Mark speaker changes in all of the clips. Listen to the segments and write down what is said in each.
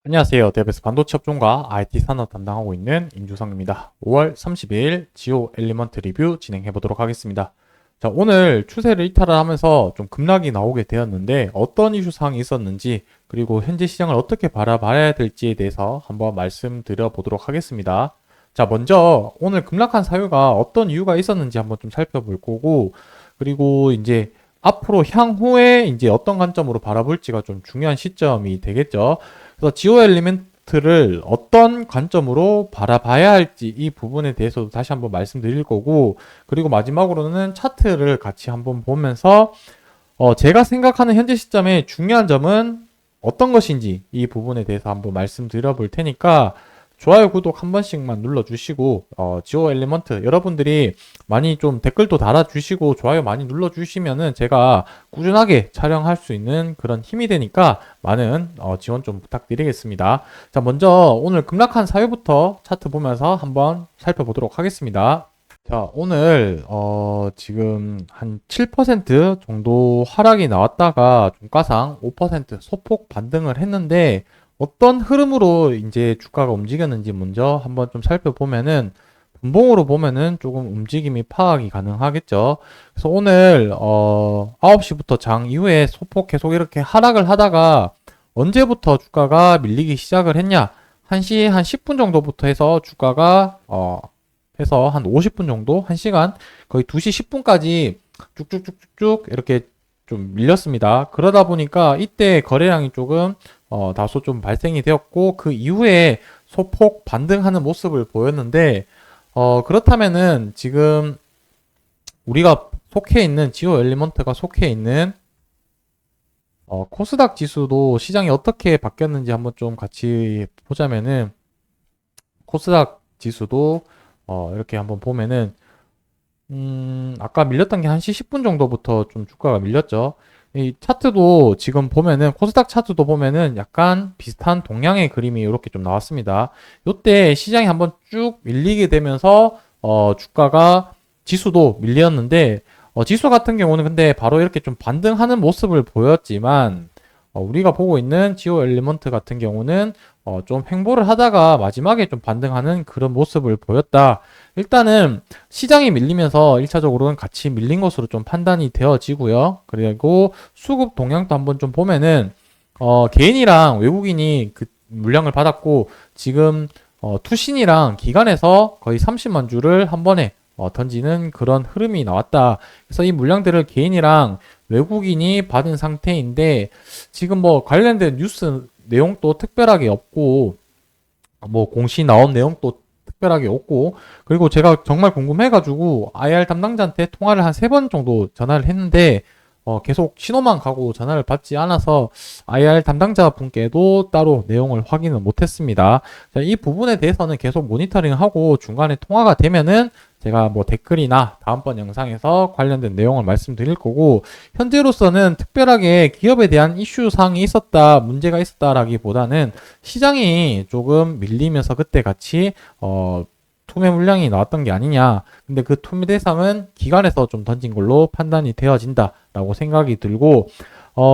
Speaker 1: 안녕하세요. 대베스 반도체 업종과 IT 산업 담당하고 있는 임주성입니다. 5월 30일 지오 엘리먼트 리뷰 진행해 보도록 하겠습니다. 자, 오늘 추세를 이탈을 하면서 좀 급락이 나오게 되었는데 어떤 이슈 사항이 있었는지 그리고 현재 시장을 어떻게 바라봐야 될지에 대해서 한번 말씀드려 보도록 하겠습니다. 자, 먼저 오늘 급락한 사유가 어떤 이유가 있었는지 한번 좀 살펴볼 거고 그리고 이제 앞으로 향후에 이제 어떤 관점으로 바라볼지가 좀 중요한 시점이 되겠죠. 그래서 지오 엘리멘트를 어떤 관점으로 바라봐야 할지 이 부분에 대해서도 다시 한번 말씀드릴 거고, 그리고 마지막으로는 차트를 같이 한번 보면서 제가 생각하는 현재 시점의 중요한 점은 어떤 것인지 이 부분에 대해서 한번 말씀드려 볼 테니까 좋아요, 구독 한 번씩만 눌러주시고 지오 엘리먼트 여러분들이 많이 좀 댓글도 달아주시고 좋아요 많이 눌러주시면은 제가 꾸준하게 촬영할 수 있는 그런 힘이 되니까 많은 지원 좀 부탁드리겠습니다. 자, 먼저 오늘 급락한 사유부터 차트 보면서 한번 살펴보도록 하겠습니다. 자, 오늘 지금 한 7% 정도 하락이 나왔다가 종가상 5% 소폭 반등을 했는데 어떤 흐름으로 이제 주가가 움직였는지 먼저 한번 좀 살펴보면은 분봉으로 보면은 조금 움직임이 파악이 가능하겠죠. 그래서 오늘 9시부터 장 이후에 소폭 계속 이렇게 하락을 하다가 언제부터 주가가 밀리기 시작을 했냐? 1시 한 10분 정도부터 해서 주가가 해서 한 50분 정도, 1시간 거의 2시 10분까지 쭉쭉쭉쭉 이렇게 좀 밀렸습니다. 그러다 보니까 이때 거래량이 조금 다소 좀 발생이 되었고 그 이후에 소폭 반등하는 모습을 보였는데 그렇다면은 지금 우리가 속해 있는 지오 엘리먼트가 속해 있는 코스닥 지수도 시장이 어떻게 바뀌었는지 한번 좀 같이 보자면은 코스닥 지수도 이렇게 한번 보면은 아까 밀렸던 게 1시 10분 정도부터 좀 주가가 밀렸죠. 이 차트도 지금 보면은 코스닥 차트도 보면은 약간 비슷한 동향의 그림이 이렇게 좀 나왔습니다. 요때 시장이 한번 쭉 밀리게 되면서 주가가 지수도 밀렸는데 지수 같은 경우는 근데 바로 이렇게 좀 반등하는 모습을 보였지만 우리가 보고 있는 지오 엘리먼트 같은 경우는 좀 횡보를 하다가 마지막에 좀 반등하는 그런 모습을 보였다. 일단은 시장이 밀리면서 1차적으로는 같이 밀린 것으로 좀 판단이 되어지고요. 그리고 수급 동향도 한번 좀 보면은 개인이랑 외국인이 그 물량을 받았고 지금 투신이랑 기관에서 거의 30만 주를 한 번에 던지는 그런 흐름이 나왔다. 그래서 이 물량들을 개인이랑 외국인이 받은 상태인데 지금 뭐 관련된 뉴스 내용도 특별하게 없고 뭐 공시 나온 내용도 특별하게 없고 그리고 제가 정말 궁금해가지고 IR 담당자한테 통화를 한 3번 정도 전화를 했는데 계속 신호만 가고 전화를 받지 않아서 IR 담당자 분께도 따로 내용을 확인을 못했습니다. 자, 이 부분에 대해서는 계속 모니터링하고 중간에 통화가 되면은 제가 뭐 댓글이나 다음번 영상에서 관련된 내용을 말씀드릴 거고 현재로서는 특별하게 기업에 대한 이슈 사항이 있었다, 문제가 있었다라기보다는 시장이 조금 밀리면서 그때 같이 투매 물량이 나왔던 게 아니냐. 근데 그 투매 대상은 기관에서 좀 던진 걸로 판단이 되어진다라고 생각이 들고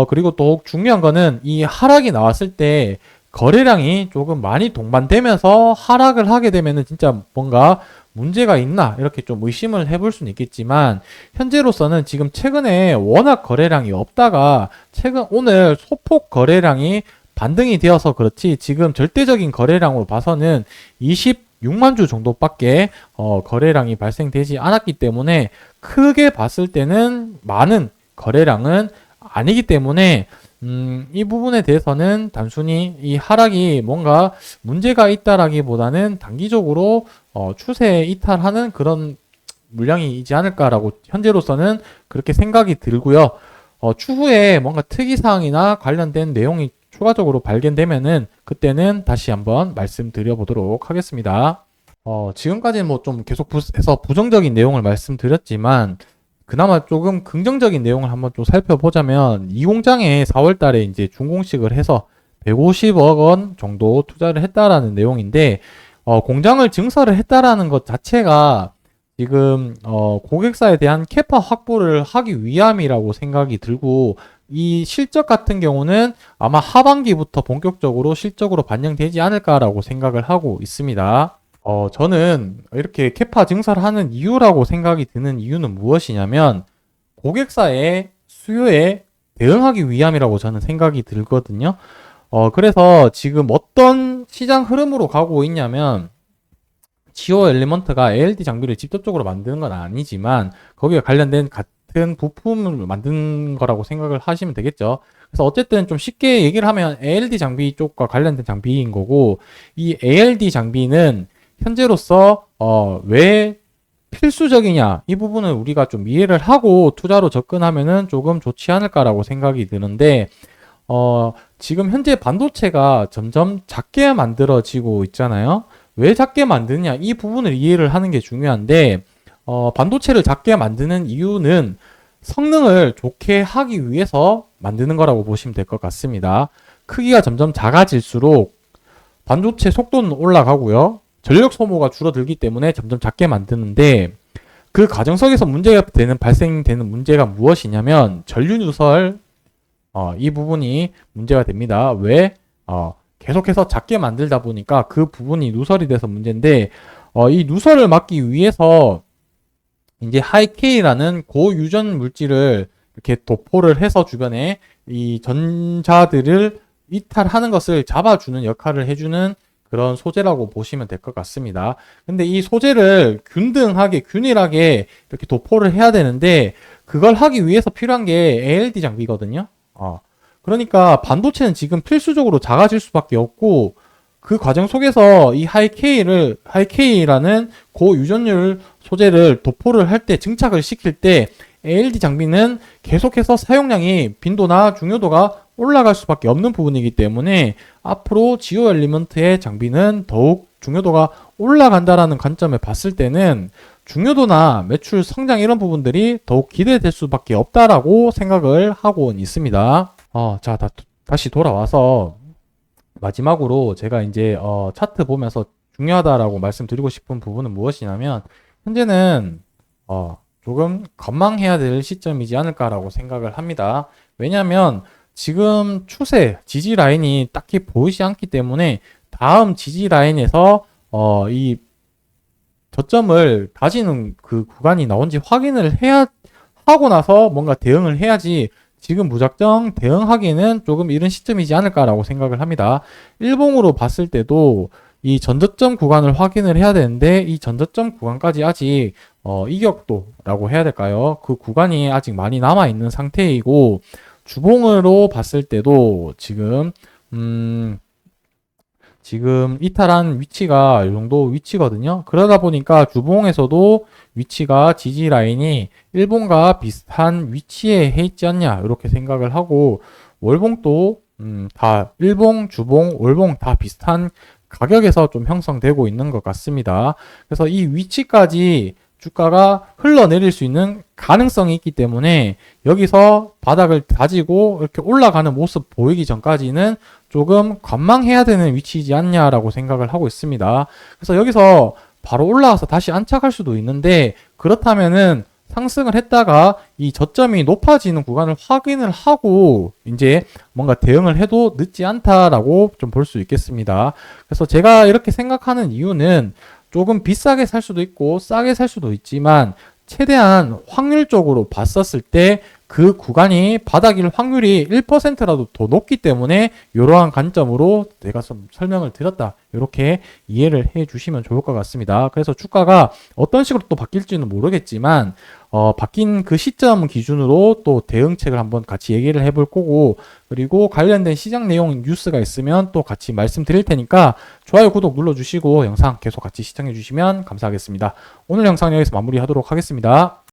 Speaker 1: 그리고 또 중요한 거는 이 하락이 나왔을 때 거래량이 조금 많이 동반되면서 하락을 하게 되면은 진짜 뭔가 문제가 있나 이렇게 좀 의심을 해볼 수는 있겠지만 현재로서는 지금 최근에 워낙 거래량이 없다가 최근 오늘 소폭 거래량이 반등이 되어서 그렇지 지금 절대적인 거래량으로 봐서는 26만 주 정도밖에 거래량이 발생되지 않았기 때문에 크게 봤을 때는 많은 거래량은 아니기 때문에 이 부분에 대해서는 단순히 이 하락이 뭔가 문제가 있다라기보다는 단기적으로 추세 이탈하는 그런 물량이지 않을까라고 현재로서는 그렇게 생각이 들고요. 추후에 뭔가 특이사항이나 관련된 내용이 추가적으로 발견되면은 그때는 다시 한번 말씀드려 보도록 하겠습니다. 지금까지는 뭐 좀 계속해서 부정적인 내용을 말씀드렸지만 그나마 조금 긍정적인 내용을 한번 좀 살펴보자면 이 공장에 4월 달에 이제 준공식을 해서 150억 원 정도 투자를 했다라는 내용인데 공장을 증설을 했다라는 것 자체가 지금 고객사에 대한 캐파 확보를 하기 위함이라고 생각이 들고 이 실적 같은 경우는 아마 하반기부터 본격적으로 실적으로 반영되지 않을까라고 생각을 하고 있습니다. 저는 이렇게 캐파 증설을 하는 이유라고 생각이 드는 이유는 무엇이냐면 고객사의 수요에 대응하기 위함이라고 저는 생각이 들거든요. 그래서 지금 어떤 시장 흐름으로 가고 있냐면 지오 엘리먼트가 ALD 장비를 직접적으로 만드는 건 아니지만 거기에 관련된 같은 부품을 만든 거라고 생각을 하시면 되겠죠. 그래서 어쨌든 좀 쉽게 얘기를 하면 ALD 장비 쪽과 관련된 장비인 거고, 이 ALD 장비는 현재로서 왜 필수적이냐, 이 부분을 우리가 좀 이해를 하고 투자로 접근하면은 조금 좋지 않을까라고 생각이 드는데, 지금 현재 반도체가 점점 작게 만들어지고 있잖아요. 왜 작게 만드느냐, 이 부분을 이해를 하는 게 중요한데, 반도체를 작게 만드는 이유는 성능을 좋게 하기 위해서 만드는 거라고 보시면 될 것 같습니다. 크기가 점점 작아질수록 반도체 속도는 올라가고요. 전력 소모가 줄어들기 때문에 점점 작게 만드는데, 그 과정 속에서 발생되는 문제가 무엇이냐면 전류 누설, 이 부분이 문제가 됩니다. 왜? 계속해서 작게 만들다 보니까 그 부분이 누설이 돼서 문제인데, 이 누설을 막기 위해서 이제 하이케이라는 고유전 물질을 이렇게 도포를 해서 주변에 이 전자들을 이탈하는 것을 잡아주는 역할을 해주는 그런 소재라고 보시면 될 것 같습니다. 근데 이 소재를 균등하게, 균일하게 이렇게 도포를 해야 되는데, 그걸 하기 위해서 필요한 게 ALD 장비거든요. 그러니까 반도체는 지금 필수적으로 작아질 수밖에 없고, 그 과정 속에서 이 하이케이라는 고유전율 소재를 도포를 할 때, 증착을 시킬 때 ALD 장비는 계속해서 사용량이, 빈도나 중요도가 올라갈 수밖에 없는 부분이기 때문에 앞으로 지오 엘리먼트의 장비는 더욱 중요도가 올라간다라는 관점에 봤을 때는 중요도나 매출 성장 이런 부분들이 더욱 기대될 수밖에 없다라고 생각을 하고 있습니다. 자, 다시 돌아와서 마지막으로 제가 이제 차트 보면서 중요하다라고 말씀드리고 싶은 부분은 무엇이냐면, 현재는 조금 관망해야 될 시점이지 않을까라고 생각을 합니다. 왜냐하면 지금 추세, 지지 라인이 딱히 보이지 않기 때문에 다음 지지 라인에서 이 저점을 다지는 그 구간이 나온지 확인을 하고 나서 뭔가 대응을 해야지, 지금 무작정 대응하기에는 조금 이른 시점이지 않을까라고 생각을 합니다. 일봉으로 봤을 때도 이 전저점 구간을 확인을 해야 되는데, 이 전저점 구간까지 아직 이격도라고 해야 될까요? 그 구간이 아직 많이 남아 있는 상태이고, 주봉으로 봤을 때도 지금 이탈한 위치가 이 정도 위치거든요. 그러다 보니까 주봉에서도 위치가 지지 라인이 일봉과 비슷한 위치에 해 있지 않냐, 이렇게 생각을 하고, 월봉도 다 일봉, 주봉, 월봉 다 비슷한 가격에서 좀 형성되고 있는 것 같습니다. 그래서 이 위치까지 주가가 흘러내릴 수 있는 가능성이 있기 때문에 여기서 바닥을 다지고 이렇게 올라가는 모습 보이기 전까지는 조금 관망해야 되는 위치이지 않냐라고 생각을 하고 있습니다. 그래서 여기서 바로 올라와서 다시 안착할 수도 있는데, 그렇다면은 상승을 했다가 이 저점이 높아지는 구간을 확인을 하고 이제 뭔가 대응을 해도 늦지 않다라고 좀 볼 수 있겠습니다. 그래서 제가 이렇게 생각하는 이유는, 조금 비싸게 살 수도 있고 싸게 살 수도 있지만 최대한 확률적으로 봤었을 때 그 구간이 바닥일 확률이 1%라도 더 높기 때문에 이러한 관점으로 내가 좀 설명을 드렸다, 이렇게 이해를 해 주시면 좋을 것 같습니다. 그래서 주가가 어떤 식으로 또 바뀔지는 모르겠지만 바뀐 그 시점 기준으로 또 대응책을 한번 같이 얘기를 해볼 거고, 그리고 관련된 시장 내용 뉴스가 있으면 또 같이 말씀드릴 테니까 좋아요, 구독 눌러주시고 영상 계속 같이 시청해 주시면 감사하겠습니다. 오늘 영상 여기서 마무리하도록 하겠습니다.